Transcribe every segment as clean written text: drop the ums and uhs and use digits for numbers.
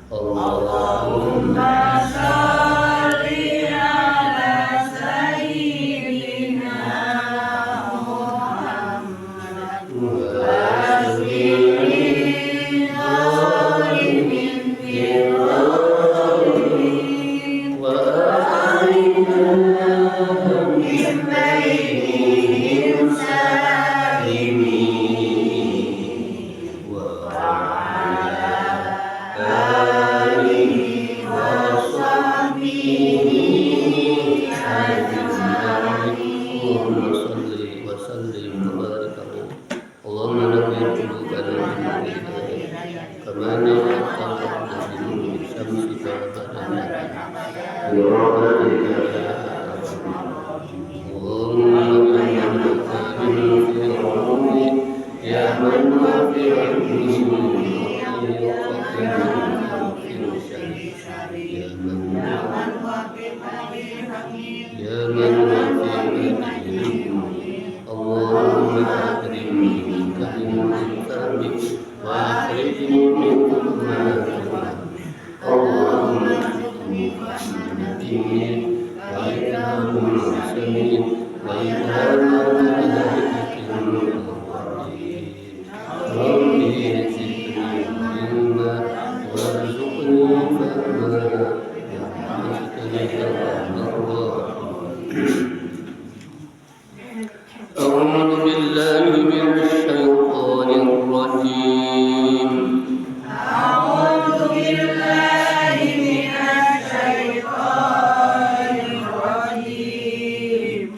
Allahumma sholli ala sayyidina Muhammad wa aslimin zalimin fir'aun wa aina min bainihim salimin wa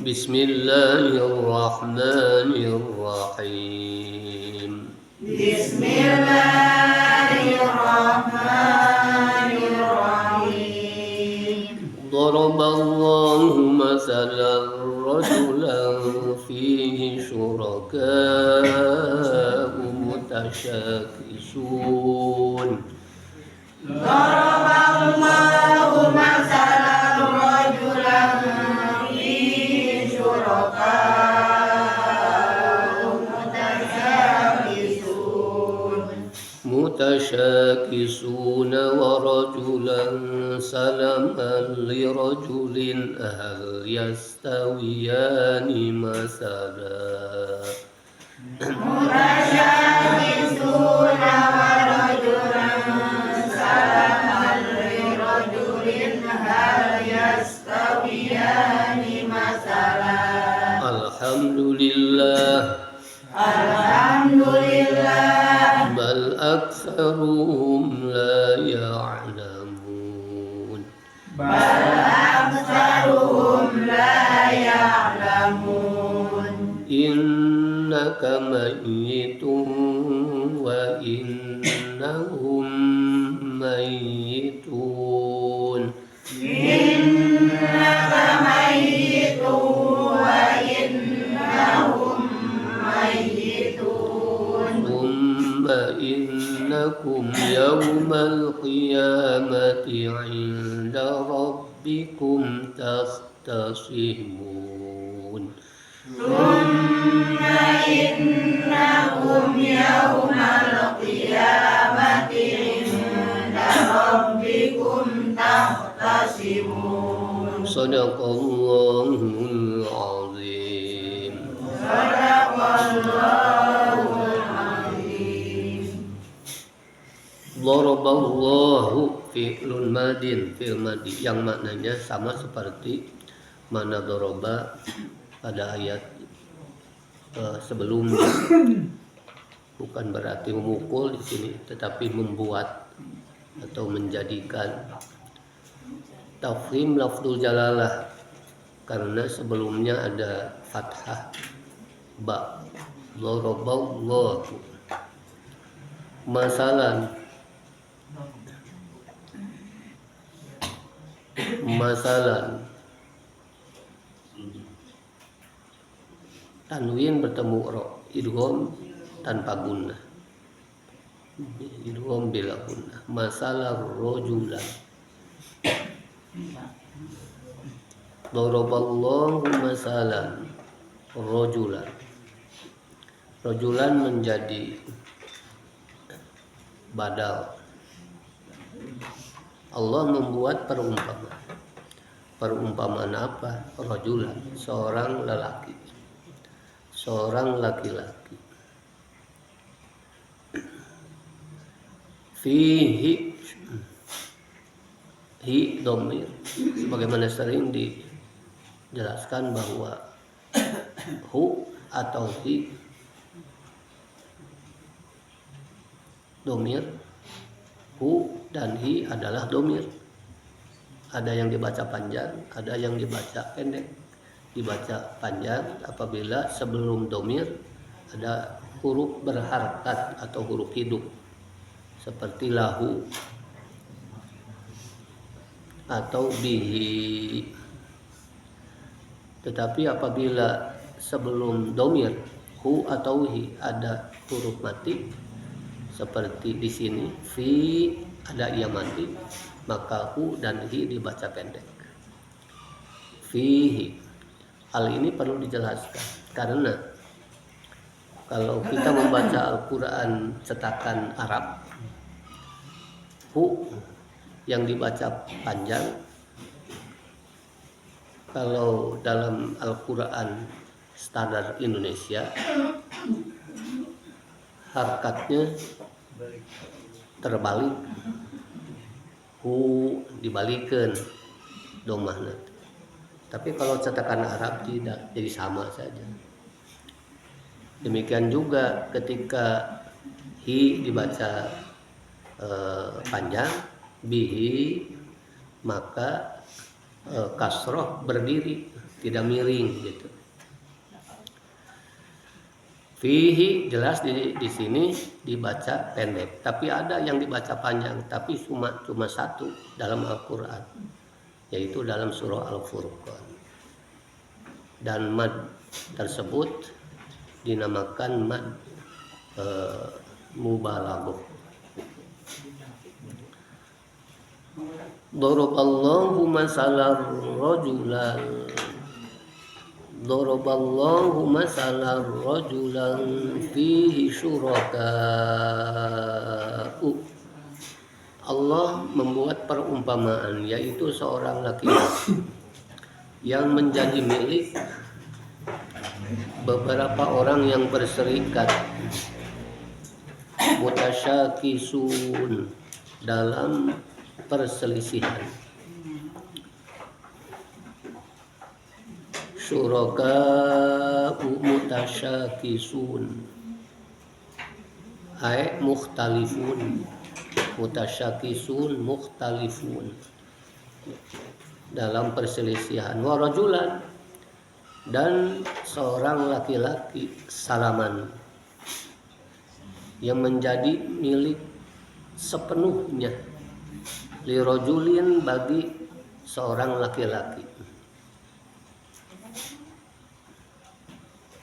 Bismillahirrahmanirrahim. Bismillahirrahmanirrahim. Daraballahu mathalan rajulan fihi syuraka'u mutasyakisun. Daraballahu mathalan rajulan fihi syuraka'u متشاكسون ورجلا سلما لرجل هل يستويان مثلا متشاكسون ورجلا سلما لرجل هل يستويان مثلا Alhamdulillah bal aktsaruhum la ya'lamun innaka mayyitun wa innahum mayyitun innaka mayyitun wa innahum thumma innakum yawmal qiyamati 'inda rabbikum takhtasimun thumma innakum yawmal qiyamati 'inda rabbikum takhtasimun Sadaqallahul 'azim. Daraballahu fi'lun madin, fi'l madi yang maknanya sama seperti mana daraba pada ayat sebelumnya. Bukan berarti memukul di sini, tetapi membuat atau menjadikan. Tafkhim lafzul jalalah karena sebelumnya ada fathah ba. Daraballahu masalan tanwin bertemu ro, idgham tanpa gunnah, idgham bila gunnah. Masalah rajulan, daraballahu masalan rajulan. Rajulan menjadi badal Allah membuat perumpamaan. Perumpamaan apa? Rajulan, seorang lelaki, seorang laki-laki. Fihi, hi domir, sebagaimana sering dijelaskan bahwa hu atau hi domir, hu dan hi adalah domir. Ada yang dibaca panjang, ada yang dibaca pendek. Dibaca panjang apabila sebelum domir ada huruf berharakat atau huruf hidup seperti lahu atau bihi. Tetapi apabila sebelum domir hu atau hi ada huruf mati seperti di sini fi ada ia mati, maka hu dan hi dibaca pendek. Fihi. Hal ini perlu dijelaskan karena kalau kita membaca Al-Quran cetakan Arab, hu yang dibaca panjang. Kalau dalam Al-Quran standar Indonesia, harakatnya terbalik, hu dibalikkan domahna. Tapi kalau cetakan Arab tidak, jadi sama saja. Demikian juga ketika hi dibaca panjang, bihi, maka kasroh berdiri, tidak miring gitu. Fihi jelas di sini dibaca pendek, tapi ada yang dibaca panjang, tapi cuma satu dalam Al-Quran, yaitu dalam surah Al-Furqan. Dan mad tersebut dinamakan mad mubalaghah. Daraballahu masalan rajulan, daraballahu masalan rajulan fihi syuraka'u. Allah membuat perumpamaan, yaitu seorang laki-laki yang menjadi milik beberapa orang yang berserikat, mutasyakisun, dalam perselisihan. Syuraka'u mutasyakisun ay mukhtalifun, mutasyakisun mukhtalifun, dalam perselisihan. Wa rajulan, dan seorang laki-laki salaman yang menjadi milik sepenuhnya, li rajulin, bagi seorang laki-laki.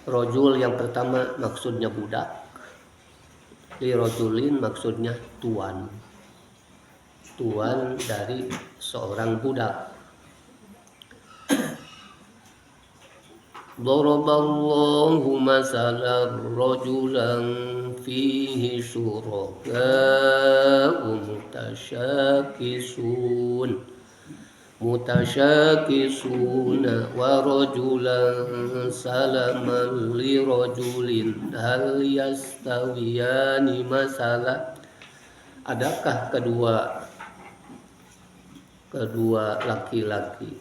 Rajul yang pertama maksudnya budak, li rajulin maksudnya tuan, tuan dari seorang budak. Daraballahu masalan rajulan fihi syuraka'u mutasyakisuna wa rajulan salaman li rajulin hal yastawiyani masalah. Adakah kedua laki-laki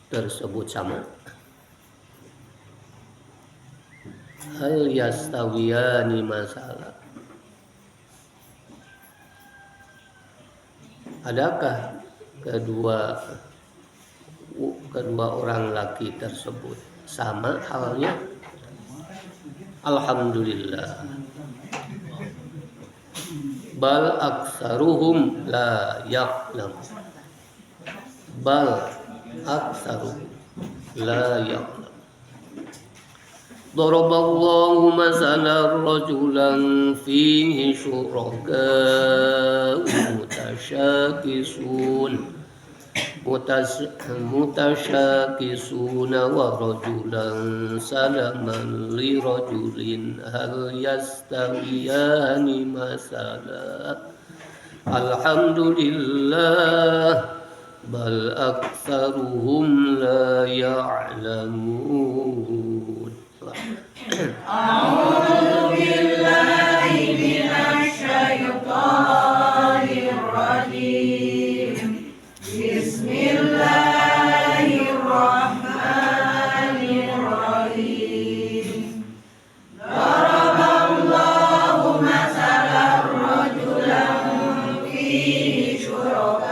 tersebut sama? Hal yastawiyani masalah. Adakah kedua orang laki tersebut sama halnya? Alhamdulillah. Bal aktsaruhum la ya'lam. Bal aktsaruhum la ya'lam. Daraballahu masalan rajulan fihi syuraka'u mutasyakisuna wa rajulan salaman li rajulin hal yastawiyani masalah. Alhamdulillah bal aktsaruhum la ya'lamun. A'udzu billahi minasy syaithanir rajim. Bismillahirrahmanirrahim. Daraballahu masalan rajulan fihi syuraka'u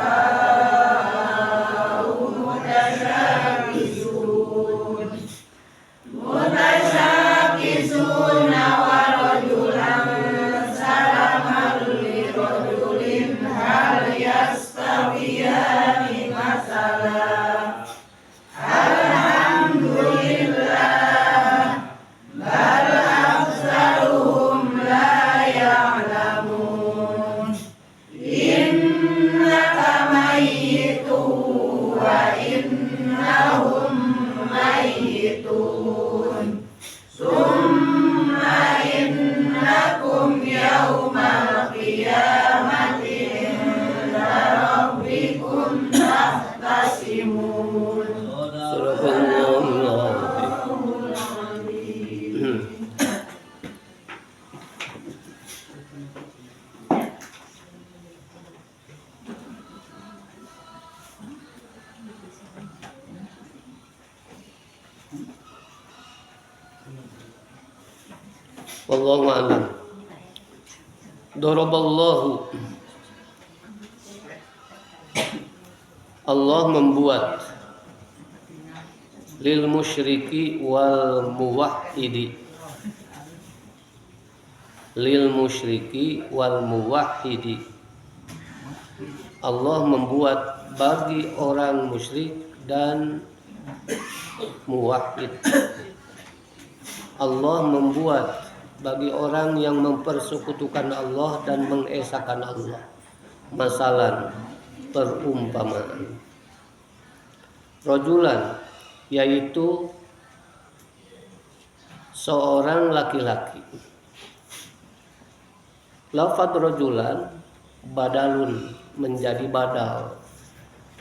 mutasyakizuna wa rajulan salaman li rajulin hal yastawiyani masalan. Alhamdulillah bal aktsaruhum la ya'lamun. Innaka mayyitun wa innahum mayyitun. Summa innakum yawmal qiyamati inda rabbikum tahtasimun. Wallahu a'lam. Daraballahu, Allah membuat lil musyriki wal muwahhidi, lil musyriki wal muwahhidi, Allah membuat bagi orang musyrik dan muwahhid. Allah membuat bagi orang yang mempersekutukan Allah dan mengesahkan Allah masalan, perumpamaan. Rajulan, yaitu seorang laki-laki. Lafaz rajulan badalun, menjadi badal,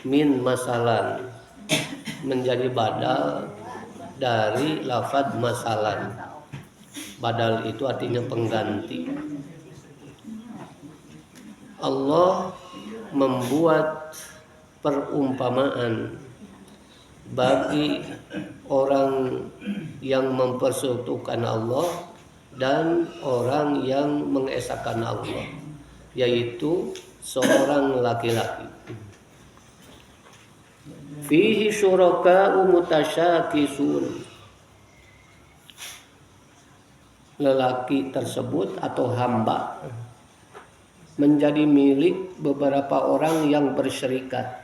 min masalan, menjadi badal dari lafaz masalan. Badal itu artinya pengganti. Allah membuat perumpamaan bagi orang yang mempersekutukan Allah dan orang yang mengesahkan Allah, yaitu seorang laki-laki. Fihi syuraka'u mutasyakisun, lelaki tersebut atau hamba menjadi milik beberapa orang yang bersyirikat.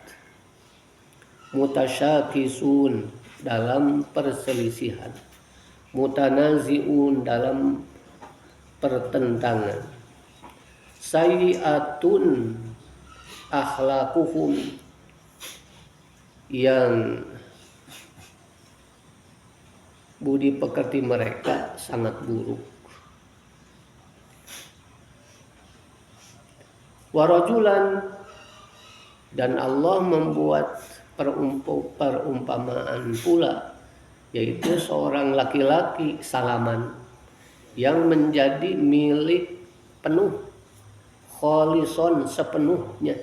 Mutasyakisun, dalam perselisihan. Mutanazi'un, dalam pertentangan. Sayyi'atun akhlaquhum, yang budi pekerti mereka sangat buruk. Warajulan, dan Allah membuat perumpamaan pula, yaitu seorang laki-laki salaman yang menjadi milik penuh, kholison, sepenuhnya,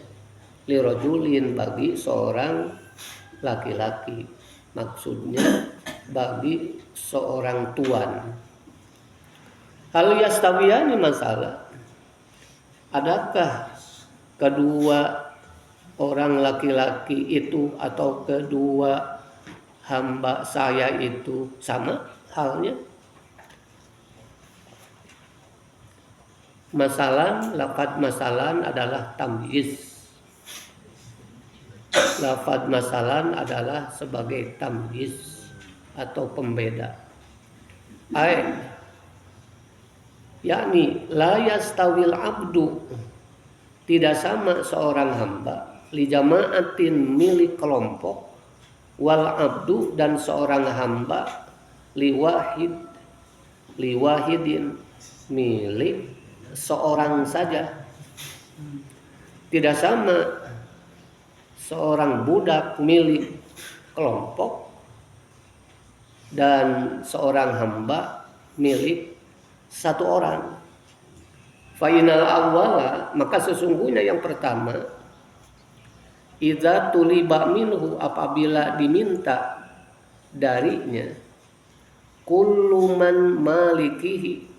lirajulin, bagi seorang laki-laki, maksudnya bagi seorang tuan. Hal yastawiyani masalah, adakah kedua orang laki-laki itu atau kedua hamba saya itu sama halnya? Masalan, lafaz masalan adalah tamyiz. Lafaz masalan adalah sebagai tamyiz atau pembeda. Yakni la yastawil abdu, tidak sama seorang hamba, li jama'atin, milik kelompok, wal abdu, dan seorang hamba, liwahidin, milik seorang saja. Tidak sama seorang budak milik kelompok dan seorang hamba milik satu orang. Fainal awwala, maka sesungguhnya yang pertama, idza tuliba minhu, apabila diminta darinya, kullu man malikihi,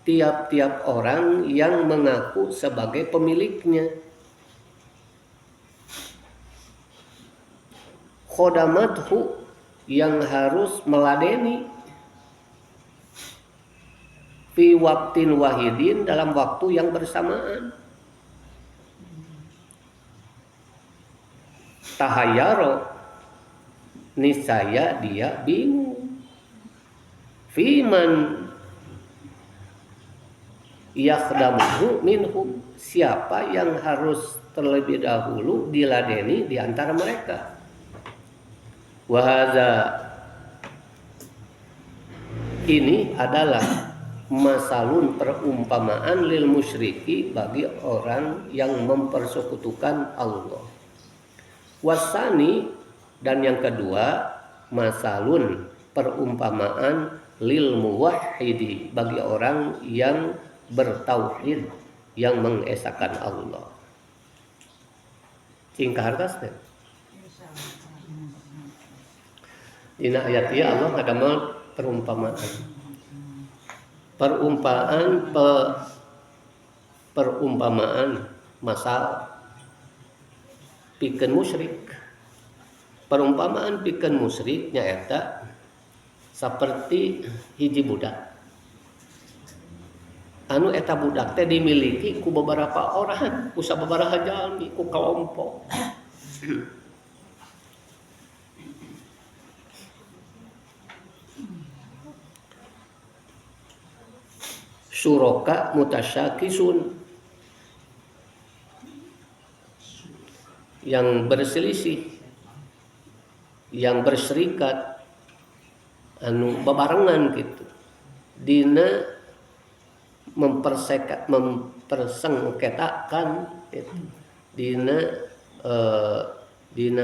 tiap-tiap orang yang mengaku sebagai pemiliknya, khodamathu, yang harus meladeni, fi waktin wahidin, dalam waktu yang bersamaan. Tahayyaro, niscaya dia bingung. Fiman yakhdamuhu minhum, siapa yang harus terlebih dahulu diladeni di antara mereka. Wahada, ini adalah masalun, perumpamaan, lil musyriki, bagi orang yang mempersekutukan Allah. Wasani, dan yang kedua, masalun, perumpamaan, lil muwahhidi, bagi orang yang bertauhid, yang mengesahkan Allah. Cingkah hartasnya. Dina ayat ieu Allah ngadamel perumpamaan. Perumpamaan masal pikeun musyrik. Perumpamaan pikeun musyrik nyaeta saperti hiji budak. Anu eta budak teh dimiliki ku beberapa orang, ku sababaraha jalmi, ku kelompok. Syuraka mutasyakisun, yang berselisih, yang berserikat, anu bebarengan gitu, dina mempersengketakan gitu, dina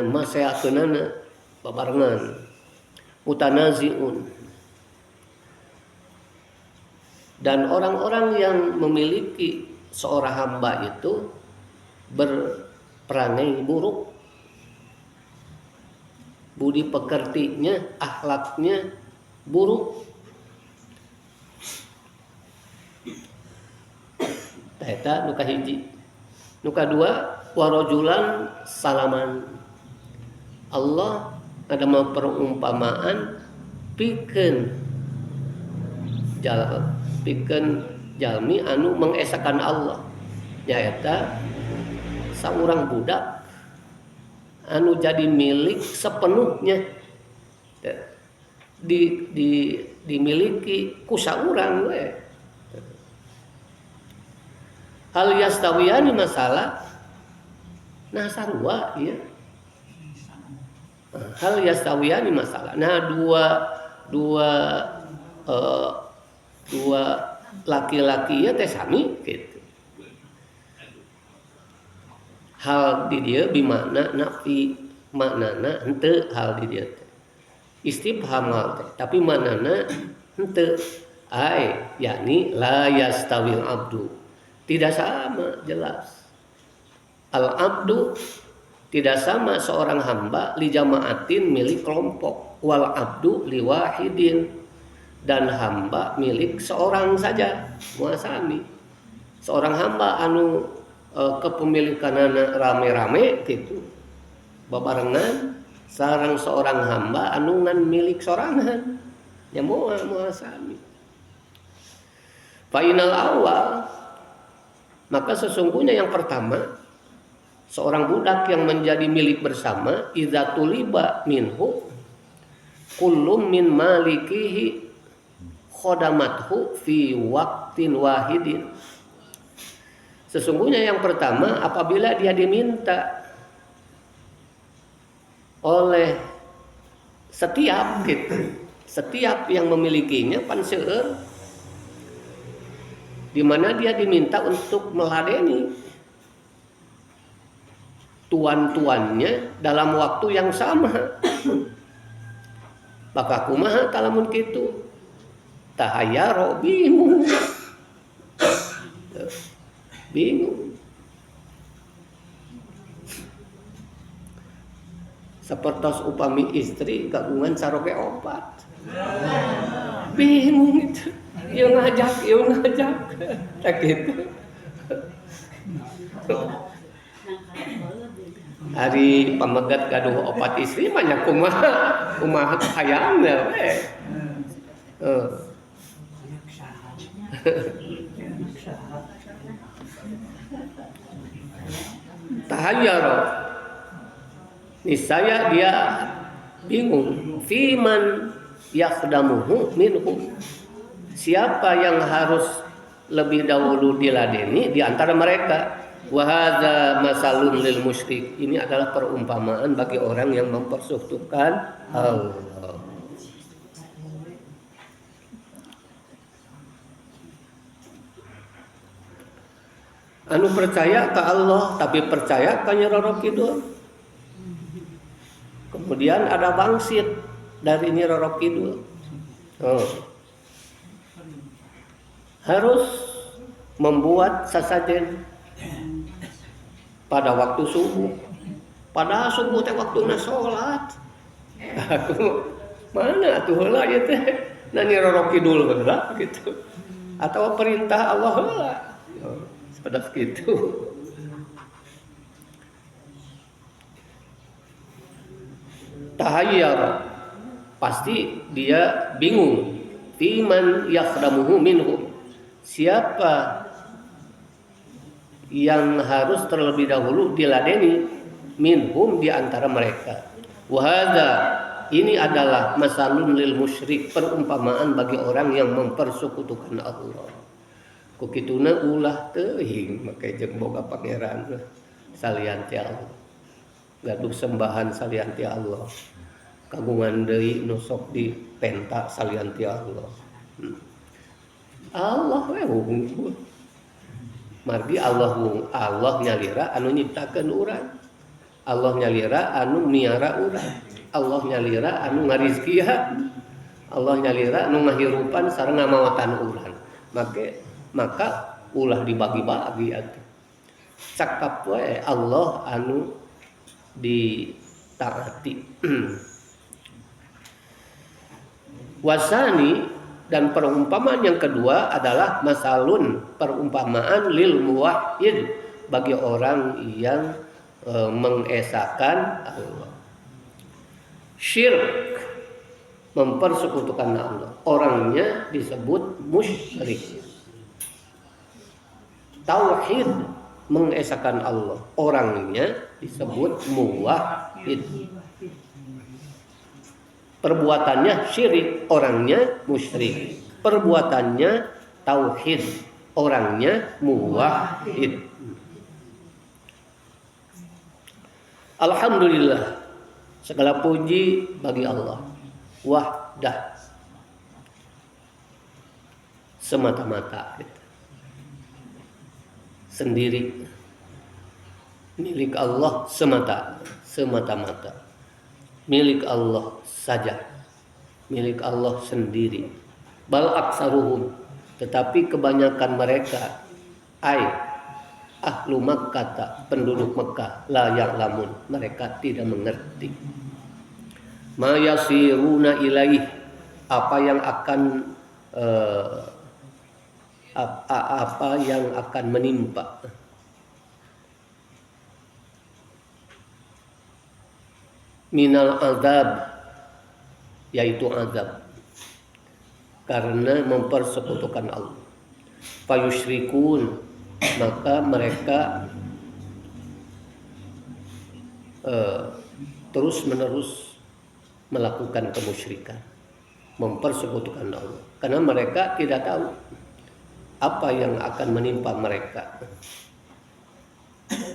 maseakeunana bebarengan, mutanaziun. Dan orang-orang yang memiliki seorang hamba itu berperangai buruk, budi pekertinya, akhlaknya buruk. Eta nu kahiji. Nu kadua, warajulan salaman. Allah ada perumpamaan pikeun jalmi anu mengesahkan Allah. Nyaeta saurang budak anu jadi milik sepenuhnya, dimiliki ku saurang we. Hal yastawiyani masalah, nah sarua ya. Hal yastawiyani masalah. Nah dua laki-laki ya teh sami gitu. Hal di dia bimana nafi, maknana henteu hal di dia teh. Istifham hal teh, tapi maknana henteu. Ai yakni la yastawil abdu, tidak sama, jelas. Al abdu, tidak sama seorang hamba, li jamaatin, milik kelompok, wal abdu li wahidin, dan hamba milik seorang saja, muasami. Seorang hamba anu kepemilikanana rame-rame gitu, babarengan sareng seorang hamba anu ngan milik sorangan, nya muasami. Fainal awal, maka sesungguhnya yang pertama, seorang budak yang menjadi milik bersama, idza tuliba minhu kullum min malikihi khodamathu fi waktin wahidin. Sesungguhnya yang pertama, apabila dia diminta oleh setiap gitu, setiap yang memilikinya pan seueur, di mana dia diminta untuk meladeni, tuan-tuannya dalam waktu yang sama. Maka kumaha talamun kitu? Tahayaro, bingung. Bingung. Sepertos upami istri kagungan saroge opat. Bingung itu. Ieu ngajak. Tak gitu. Hari pamegat gaduh opat istri banyak kumaha hayangna we. Tahayyaro, niscaya dia bingung. Fiman yakhdamuhu minhum, siapa yang harus lebih dahulu diladeni di antara mereka. Wa hadza masalun lil musyrik, ini adalah perumpamaan bagi orang yang mempersekutukan Allah. Anu percaya ke Allah tapi percaya ke Nyi Roro Kidul. Kemudian ada bangsit dari Nyi Roro Kidul. Harus membuat sasajen pada waktu subuh. Padahal subuh teh waktuna salat. Mana atuh heula ieu teh? Na Nyi Roro Kidul heula gitu. Atau perintah Allah heula. Pada gitu. Tahayyar, pasti dia bingung. Fiman yakhdamuhu minhum, siapa yang harus terlebih dahulu diladeni minhum di antara mereka. Wa hadza, ini adalah masalun lil musyrik, perumpamaan bagi orang yang mempersekutukan Allah. Kukituna ulah teuing make jeung boga pangeran salian ti Allah. Gaduh sembahan salian ti Allah. Kagungan deui nu sok dipenta salian ti Allah. Allah we wungkul. Margi Allah nyalira anu nyiptakeun urang. Allah nyalira anu miara urang. Allah nyalira anu ngarizkihan. Allah nyalira anu ngahirupan sareng ngamaotan urang. Maka ulah dibagi-bagi atuh. Cakap wae Allah anu ditaati. Wasani, dan perumpamaan yang kedua adalah masalun, perumpamaan lil muwahhid, bagi orang yang mengesahkan Allah. Syirk, mempersekutukan Allah, orangnya disebut musyrik. Tauhid, mengesahkan Allah, orangnya disebut muwahhid. Perbuatannya syirik, orangnya musyrik. Perbuatannya tauhid, orangnya muwahhid. Alhamdulillah, segala puji bagi Allah. Wahdah, semata-mata sendiri, milik Allah semata-mata, milik Allah saja, milik Allah sendiri. Bal aksaruhum, tetapi kebanyakan mereka, ahlu Makkah, penduduk Mekah, la ya'lamun, mereka tidak mengerti. Ma yasiruna ilaih, apa yang akan menimpa. Minal azab, yaitu azab, karena mempersekutukan Allah. Fayusyrikun, maka mereka terus-menerus melakukan kemusyrikan, mempersekutukan Allah, karena mereka tidak tahu apa yang akan menimpa mereka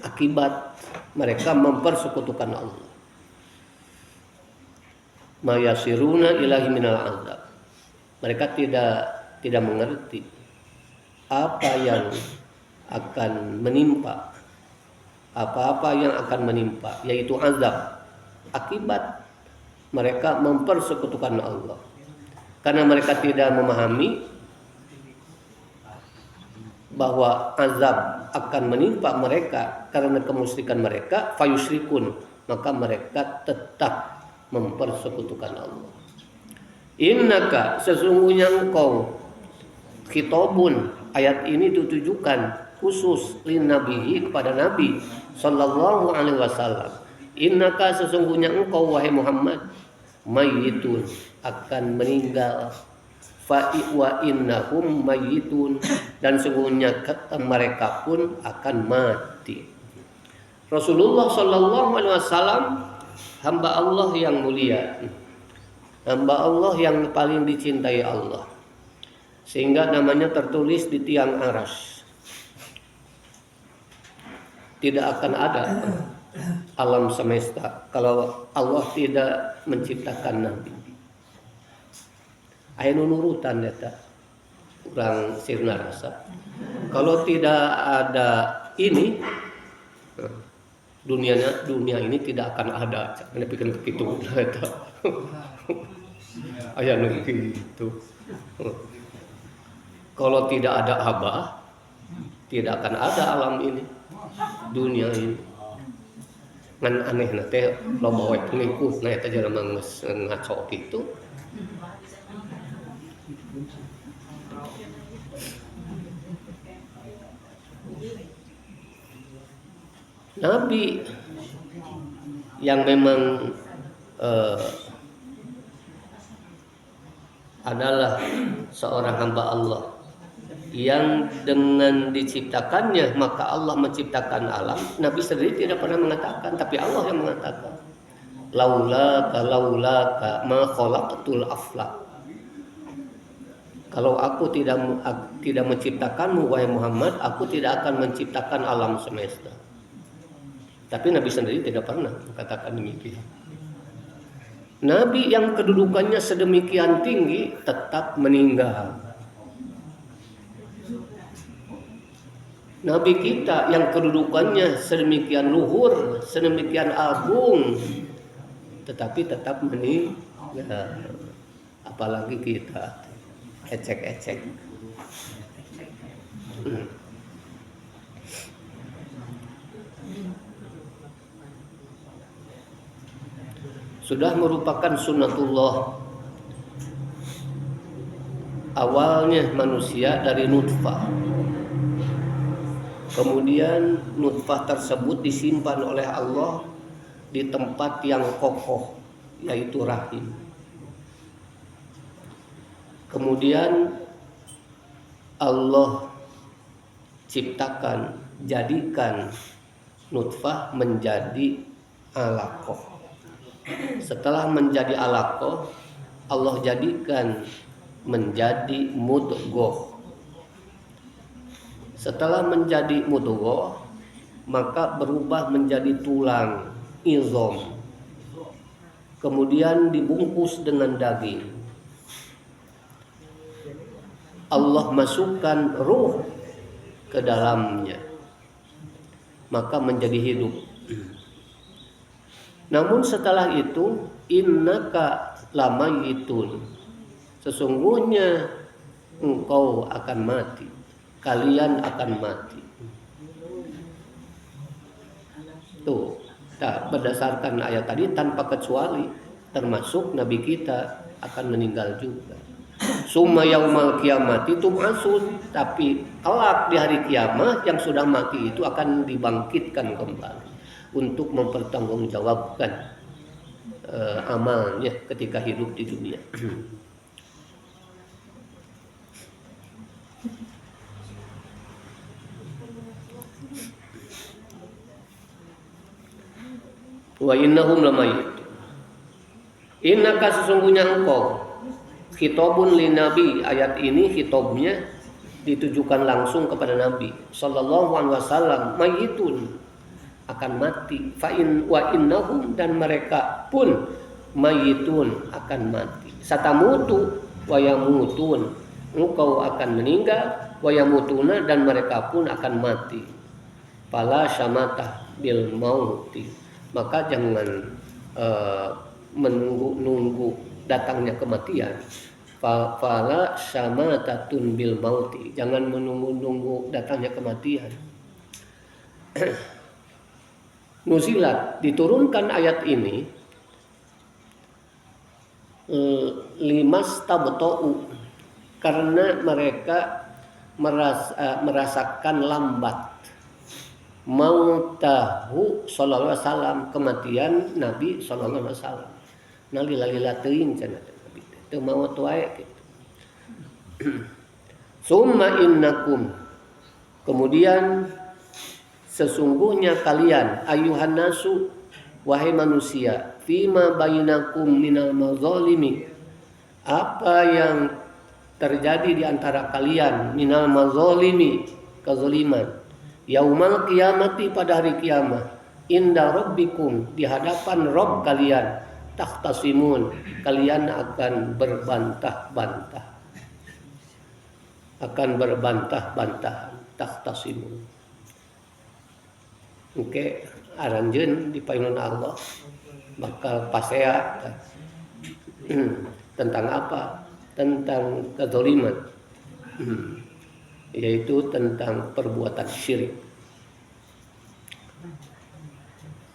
akibat mereka mempersekutukan Allah. Mayasiruna ilahi minal azab, mereka tidak mengerti apa yang akan menimpa apa-apa yang akan menimpa, yaitu azab akibat mereka mempersekutukan Allah. Karena mereka tidak memahami bahwa azab akan menimpa mereka karena kemusyrikan mereka, fayusyrikun, maka mereka tetap mempersekutukan Allah. Innaka, sesungguhnya engkau, khitabun, ayat ini ditujukan khusus lin-nabi, kepada Nabi sallallahu alaihi wasallam. Innaka, sesungguhnya engkau wahai Muhammad, mayyitun, akan meninggal. Fa wa innahum mayyitun, dan sesungguhnya mereka pun akan mati. Rasulullah sallallahu alaihi wasallam hamba Allah yang mulia, hamba Allah yang paling dicintai Allah, sehingga namanya tertulis di tiang aras. Tidak akan ada alam semesta kalau Allah tidak menciptakan Nabi. Aya nurutan eta urang sirna rasa. Kalau tidak ada ini, dunia ini tidak akan ada. Ane pikeun kitu eta. Aya nu kitu. Kalau tidak ada Abah, tidak akan ada alam ini, dunia ini. Ngan anehna teh loba we pengikutna eta jelema geus ngaco kitu. Nabi yang memang adalah seorang hamba Allah yang dengan diciptakannya maka Allah menciptakan alam. Nabi sendiri tidak pernah mengatakan, tapi Allah yang mengatakan, laulaka ma khalaqtul aflaq. Kalau aku tidak menciptakanmu wahai Muhammad, aku tidak akan menciptakan alam semesta. Tapi Nabi sendiri tidak pernah mengatakan demikian. Nabi yang kedudukannya sedemikian tinggi tetap meninggal. Nabi kita yang kedudukannya sedemikian luhur, sedemikian agung, tetapi tetap meninggal. Apalagi kita ecek-ecek. Sudah merupakan sunnatullah. Awalnya manusia dari nutfah, kemudian nutfah tersebut disimpan oleh Allah di tempat yang kokoh, yaitu rahim. Kemudian Allah ciptakan, jadikan nutfah menjadi alaqah. Setelah menjadi alaqah, Allah jadikan menjadi mudghah. Setelah menjadi mudghah, maka berubah menjadi tulang, izom. Kemudian dibungkus dengan daging. Allah masukkan ruh ke dalamnya, maka menjadi hidup. Namun setelah itu, innaka lamayitun, sesungguhnya engkau akan mati, kalian akan mati. Tuh, berdasarkan ayat tadi tanpa kecuali, termasuk Nabi kita akan meninggal juga. Summa yaumal kiamati tub'atsun, tapi kelak di hari kiamat yang sudah mati itu akan dibangkitkan kembali untuk mempertanggungjawabkan amalnya ketika hidup di dunia. Wa innahum lamayit. Innaka, sesungguhnya engkau, khitabun lin nabi, ayat ini khitabnya ditujukan langsung kepada Nabi sallallahu alaihi wasallam, mayitun, akan mati. Fa in wa innahum, dan mereka pun mayitun, akan mati. Satamutu wa yamutun, engkau akan meninggal, wa yamutuna, dan mereka pun akan mati. fala syamata bil mauti, maka jangan menunggu datangnya kematian. Fala syamatatun bil mauti, jangan menunggu datangnya kematian. Nuzilat, diturunkan ayat ini limas tabta'u, karena mereka merasakan lambat mautahu sallallahu alaihi wasallam, kematian Nabi sallallahu alaihi wasallam. Nalila teuing cenah Nabi teu maot wae kitu. Summa innakum, kemudian sesungguhnya kalian ayuhan nasu, wahai manusia, fima bainakum minal mazalimi, apa yang terjadi di antara kalian, minal mazalimi, kezaliman, yaumal qiyamati, pada hari kiamat, inda rabbikum, di hadapan Rabb kalian, takhtasimun, kalian akan berbantah-bantah, takhtasimun. Oke, aranjeun di painun Allah bakal pasea tentang apa? Tentang kedzaliman, yaitu tentang perbuatan syirik.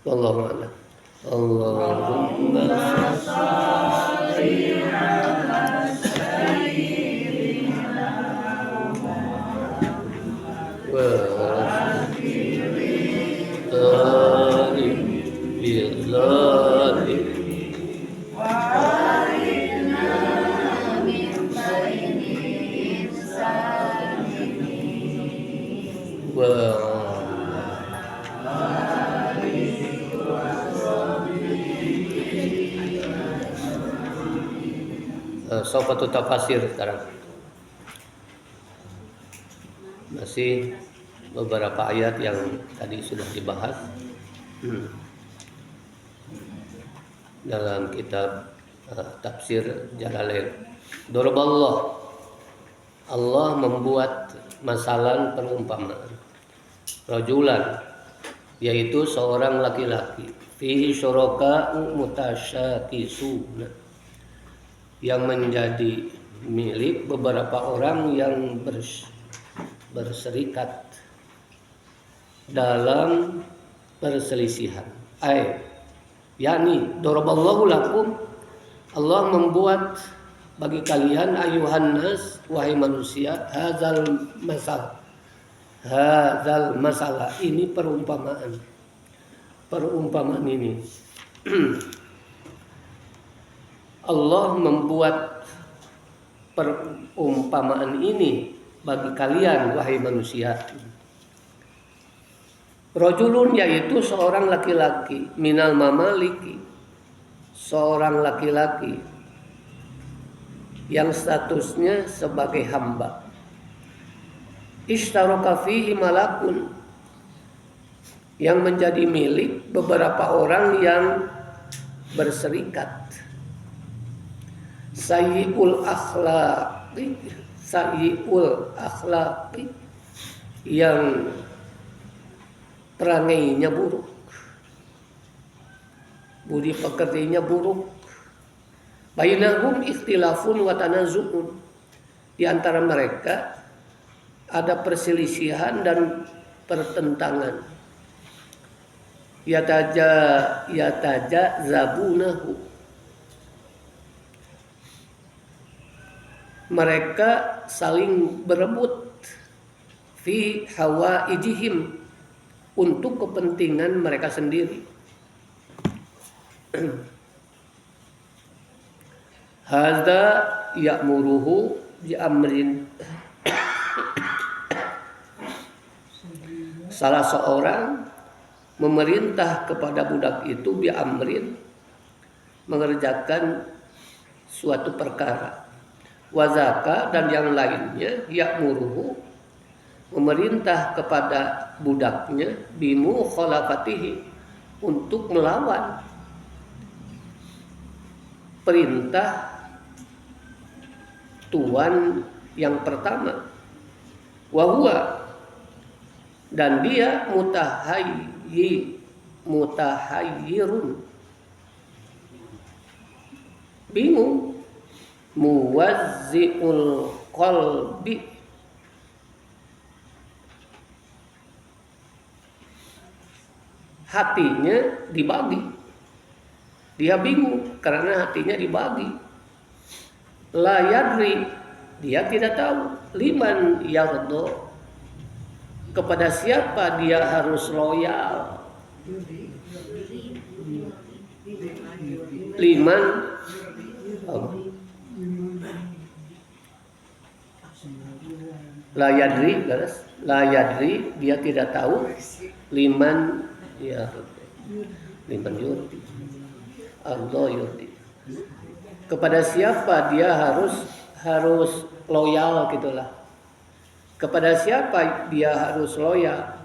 Wallahu a'lam. Allahumma shalli ala sayyidina Sofatu tafasir sekarang. Masih beberapa ayat yang tadi sudah dibahas dalam kitab tafsir Jalalain. Daraballah, Allah membuat masalan perumpamaan. Rajulan, yaitu seorang laki-laki, fihi syuraka'u mutasyakisuna, yang menjadi milik beberapa orang yang berserikat dalam perselisihan. Yani daraballahu lakum, Allah membuat bagi kalian ayuhan nas, wahai manusia, hadzal masalah, ini perumpamaan ini. Allah membuat perumpamaan ini bagi kalian, wahai manusia. Rajulun, yaitu seorang laki-laki, minal mamaliki, seorang laki-laki yang statusnya sebagai hamba. Ishtaraka fihi malakun, yang menjadi milik beberapa orang yang berserikat. Sayyi'ul akhlaqi, yang perangainya buruk, budi pekertinya buruk. Bainahum ikhtilafun wa tanazu'un, di antara mereka ada perselisihan dan pertentangan. Yataja zabunahu, mereka saling berebut, fi hawaijihim, untuk kepentingan mereka sendiri. Hadza ya'muruhu bi amrin, salah seorang memerintah kepada budak itu bi amrin, mengerjakan suatu perkara. Wazaka, dan yang lainnya, ya'muruhu, memerintah kepada budaknya, bimu khalafatihi, untuk melawan perintah tuan yang pertama. Wahua, dan dia mutahayyirun, bingung. Muwazzi'ul qalbi, hatinya dibagi. Dia bingung karena hatinya dibagi. La yadri, dia tidak tahu. Liman yardo, kepada siapa dia harus loyal. Liman la yadri, garis la yadri, dia tidak tahu. Liman ya, liman yurdi, Allah yurdi, kepada siapa dia harus loyal gitulah. Kepada siapa dia harus loyal.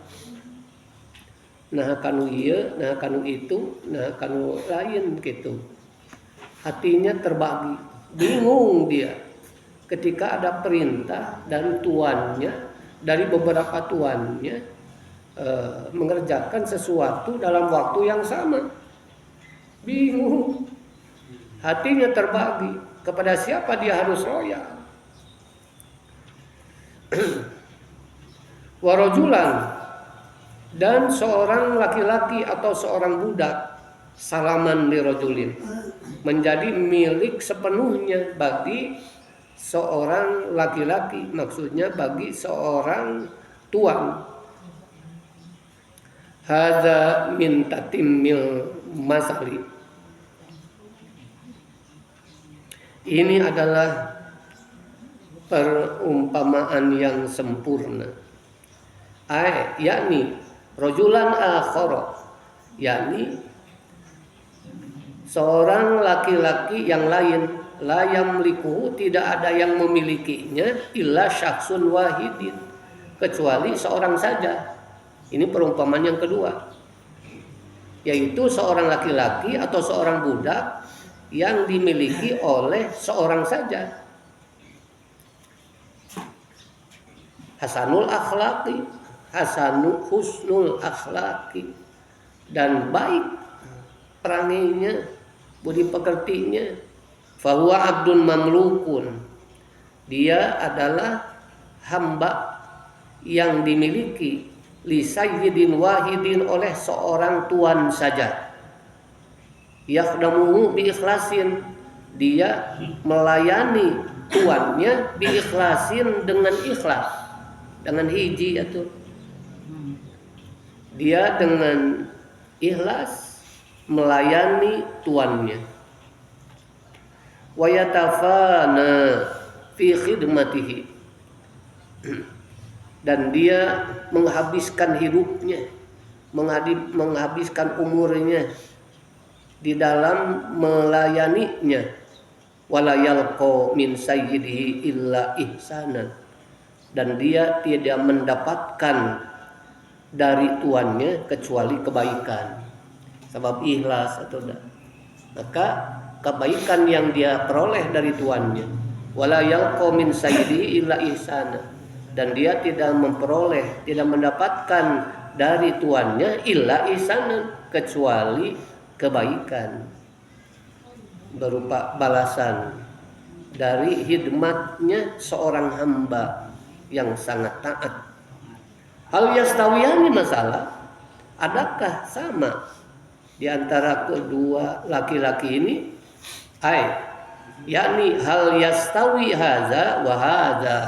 Nah kanu ieu, nah kanu itu, nah kanu lain gitu. Hatinya terbagi, bingung dia ketika ada perintah dari tuannya, dari beberapa tuannya, mengerjakan sesuatu dalam waktu yang sama. Bingung, hatinya terbagi, kepada siapa dia harus loyal. Warajulan, dan seorang laki-laki atau seorang budak, salaman lirajulin, menjadi milik sepenuhnya bagi seorang laki-laki, maksudnya bagi seorang tuan. Hadza min tatimmil masali, ini adalah perumpamaan yang sempurna. Yakni rajulan akhara, yakni seorang laki-laki yang lain, la yamliku, tidak ada yang memilikinya, illa syakhsun wahidin, kecuali seorang saja. Ini perumpamaan yang kedua, yaitu seorang laki-laki atau seorang budak yang dimiliki oleh seorang saja. Hasanul akhlaqi, husnul akhlaqi, dan baik peranginya, budi pekertinya. Fahuwa abdun mamlukun, dia adalah hamba yang dimiliki li sayyidin wahidin, oleh seorang tuan saja. Yakhdamuhu bi ikhlasin, dia melayani tuannya bi ikhlasin, dengan ikhlas, dengan hiji atau dia dengan ikhlas melayani tuannya. Wa yatafana fi khidmatihi, dan dia menghabiskan hidupnya, menghabiskan umurnya di dalam melayaninya. Wala yalqa min sayyidihi illa ihsanan, dan dia tidak mendapatkan dari tuannya kecuali kebaikan, sebab ikhlas atau tidak. Maka kebaikan yang dia peroleh dari tuannya, wala yalqa min sayyidihi illa ihsanan, dan dia tidak memperoleh, tidak mendapatkan dari tuannya illa ihsanan, kecuali kebaikan, berupa balasan dari khidmatnya seorang hamba yang sangat taat. Hal yastawiyani, masalah, adakah sama di antara kedua laki-laki ini? Yakni hal yastawi hadza wa hadza,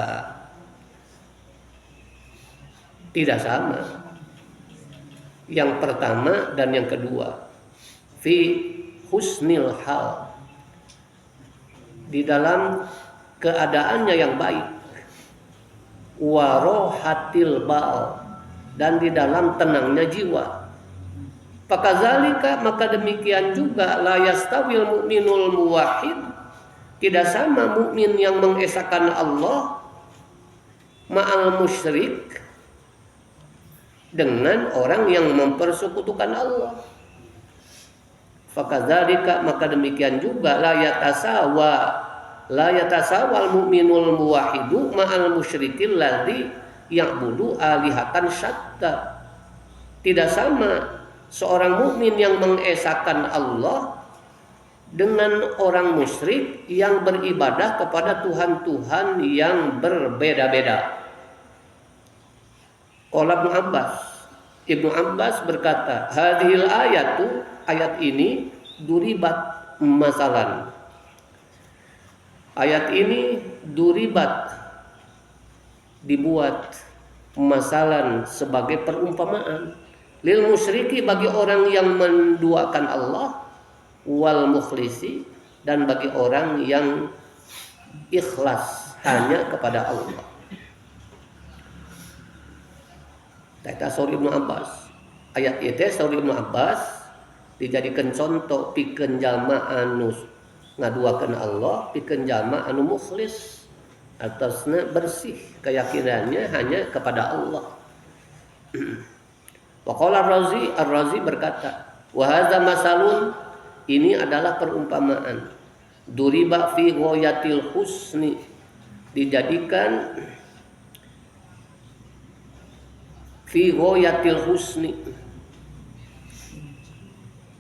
tidak sama yang pertama dan yang kedua. Fi husnil hal, di dalam keadaannya yang baik. Warohatil bal, dan di dalam tenangnya jiwa. Fakazalika, maka demikian juga, la yastawil mu'minul muwahhid, tidak sama mukmin yang mengesahkan Allah, ma'al musyrik, dengan orang yang mempersekutukan Allah. Fakazalika, maka demikian juga, la yatasawal mu'minul muwahhidu ma'al musyrikil ladzi ya'budu alihatan syatta. Tidak sama seorang mukmin yang mengesahkan Allah dengan orang musyrik yang beribadah kepada Tuhan-Tuhan yang berbeda-beda. Qala Ibnu Abbas berkata, hadhil ayatu, ayat ini duribat masalan. Ayat ini duribat, dibuat masalan sebagai perumpamaan lil musyriki, bagi orang yang menduakan Allah, wal mukhlisi, dan bagi orang yang ikhlas hanya kepada Allah. Tata sauri Ibnu Abbas, ayat itu sauri Ibnu Abbas dijadikan contoh pikeun jalma anu ngaduakeun Allah, pikeun jalma anu mukhlis, atasna bersih keyakinannya hanya kepada Allah. Waqala Ar-Razi berkata, wa hadza masalun, ini adalah perumpamaan. Duriba fi ghayatil husni, dijadikan fi ghayatil husni.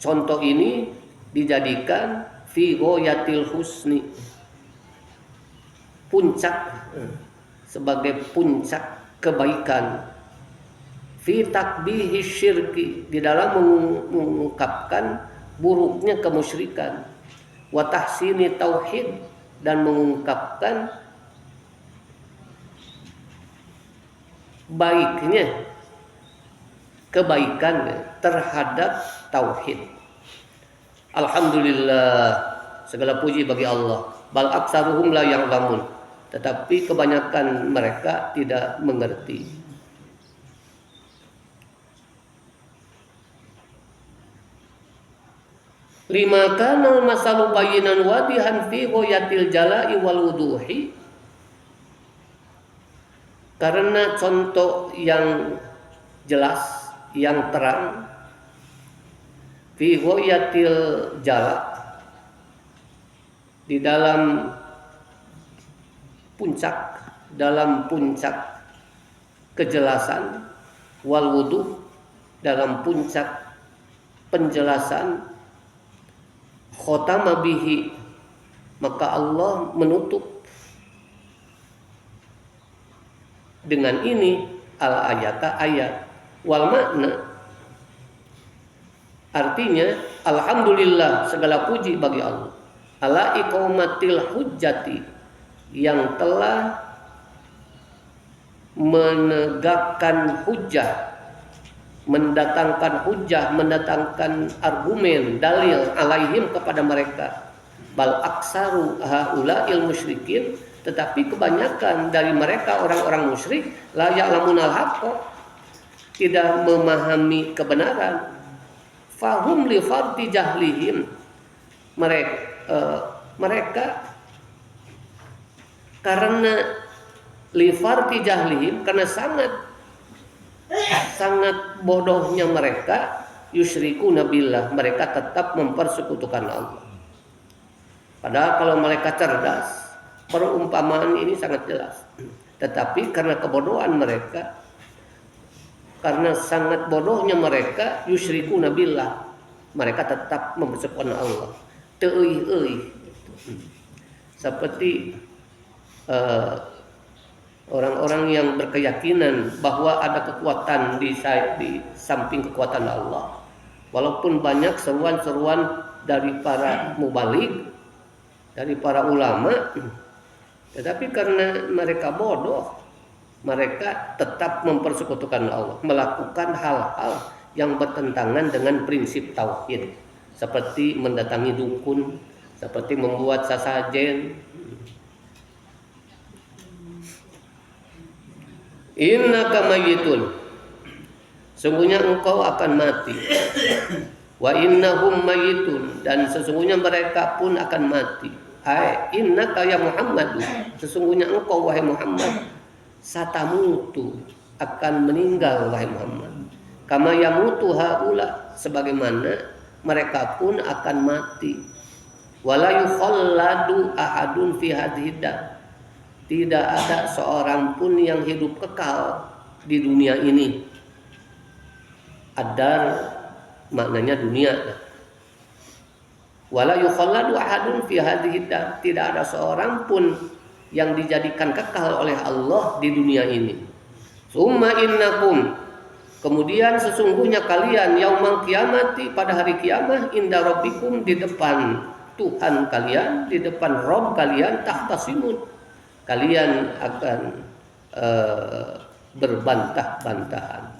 Contoh ini dijadikan fi ghayatil husni, puncak, sebagai puncak kebaikan. Fi takbihi syirki, di dalam mengungkapkan buruknya kemusyrikan. Wa tahsini tauhid, dan mengungkapkan baiknya kebaikan terhadap tauhid. Alhamdulillah, segala puji bagi Allah. Bal aksaruhum la ya'lamun, tetapi kebanyakan mereka tidak mengerti. Lima kana masalu bayinan wadihan fi ghayatil jala'i wal wuduhi, karena contoh yang jelas, yang terang, fi ghayatil jala, di dalam puncak kejelasan, wal wudu, dalam puncak penjelasan, khotama bihi, maka Allah menutup dengan ini al ayata, ayat, wal makna, artinya alhamdulillah, segala puji bagi Allah, ala iqamatil hujjati, yang telah menegakkan hujjah, mendatangkan hujjah, mendatangkan argumen, dalil alaihim, kepada mereka. Bal aksaru haula'il musyrikin, tetapi kebanyakan dari mereka orang-orang musyrik la ya'lamunal haqqa, tidak memahami kebenaran. Fahum li farti jahlihim, mereka karena li farti jahlihim, karena sangat bodohnya mereka, yusyrikuna billah, mereka tetap mempersekutukan Allah. Padahal kalau mereka cerdas, perumpamaan ini sangat jelas. Tetapi karena kebodohan mereka, karena sangat bodohnya mereka, yusyrikuna billah, mereka tetap mempersekutukan Allah. Teuih-euih, seperti orang-orang yang berkeyakinan bahwa ada kekuatan di samping kekuatan Allah. Walaupun banyak seruan-seruan dari para mubalik, dari para ulama, tetapi karena mereka bodoh, mereka tetap mempersekutukan Allah, melakukan hal-hal yang bertentangan dengan prinsip tauhid, seperti mendatangi dukun, seperti membuat sasajen. Innaka mayyitun, sesungguhnya engkau akan mati. Wa innahum mayyitun, dan sesungguhnya mereka pun akan mati. Ai innaka ya Muhammad, sesungguhnya engkau wahai Muhammad, satamutu, akan meninggal wahai Muhammad. Kama yamutu haula, sebagaimana mereka pun akan mati. Wala yukhalladu ahadun fi hadhihi dar, tidak ada seorang pun yang hidup kekal di dunia ini. Ad-dar maknanya dunia. Wala yukhalladu ahadun fi hadhihi dar. Tidak ada seorang pun yang dijadikan kekal oleh Allah di dunia ini. Summa innakum, kemudian sesungguhnya kalian yaumal kiamati, pada hari kiamat, inda rabbikum, di depan Tuhan kalian, di depan Rabb kalian, tahtasimun, kalian akan berbantah-bantahan.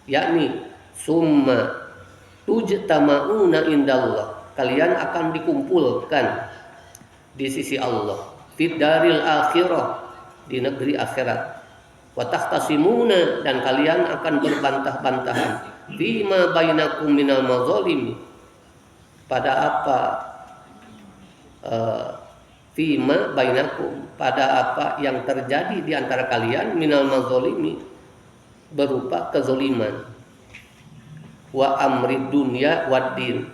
Yakni summa tujtama'una indallah, kalian akan dikumpulkan di sisi Allah, fid daril akhirah, di negeri akhirat. Wa tahtasimuna, dan kalian akan berbantah-bantahan, bima bainakum minal mazalimi, pada apa fima bainakum, pada apa yang terjadi di antara kalian, minal mazalimi, berupa kezaliman, wa amri dunya waddin,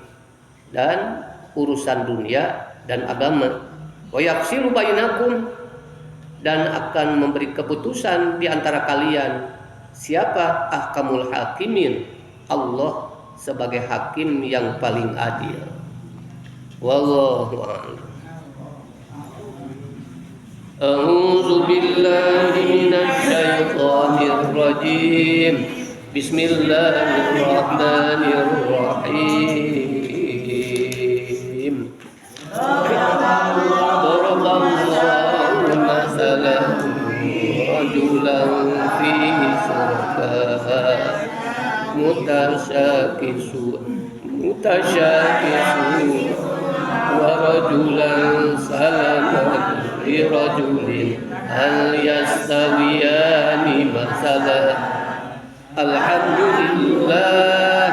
dan urusan dunia dan agama, wa yafsilu bainakum, dan akan memberi keputusan di antara kalian. Siapa? Ahkamul hakimin, Allah sebagai hakim yang paling adil. Wallahu a'lam. A'udzu billahi minasy syaithanir rajim. Bismillahirrahmanirrahim. Daraballahu masalan rajulan fihi syuraka mutasyakisun wa rajulan salaman li rajulin hal yastawiyani masalan. Alhamdulillah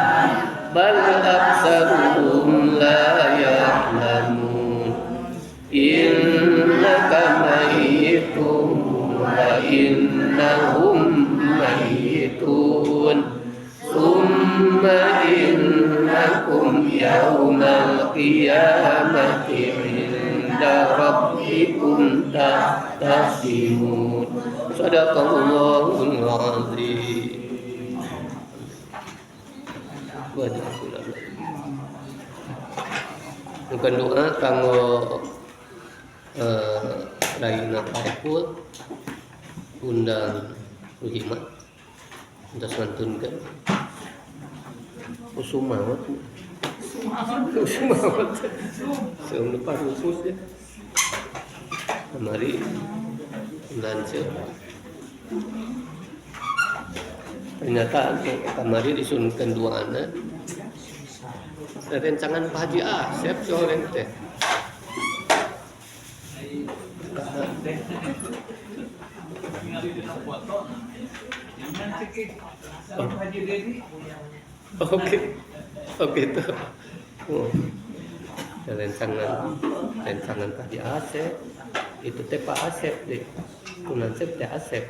bal aktsaruhum la ya'lamun. Innaka mayyitun wa innahum mayyitun. Summa innakum yawmal qiyamati 'inda rabbikum tahtasimun. Shadaqallahul 'azim. Bukan doa kanggo Raina Paipul undang Ruhimat untuk santunkan usumawat sebelum depan khusus ya kemari lancar. Ternyata kemari disunkan 2 anak. Rencangan Pak Haji Asep soalnya teh. Oke, itu. Rencangan Pak Haji Asep. Itu teh Pak Asep deh. Kunansep teh Asep.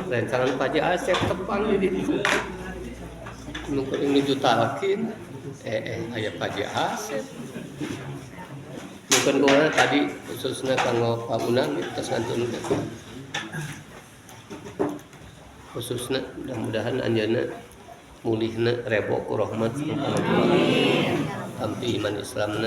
Rencangan Pak Haji Asep tepang di situ. Mungkin menuju talkin. Aya Pak Haji Asep. Mungkin gua tadi khususnya kanggo Pak Unang kita santun khususnya mudah-mudahan anjeunna mulihna rebo ku rahmat subhanahu wa ta'ala. Tampi iman Islamna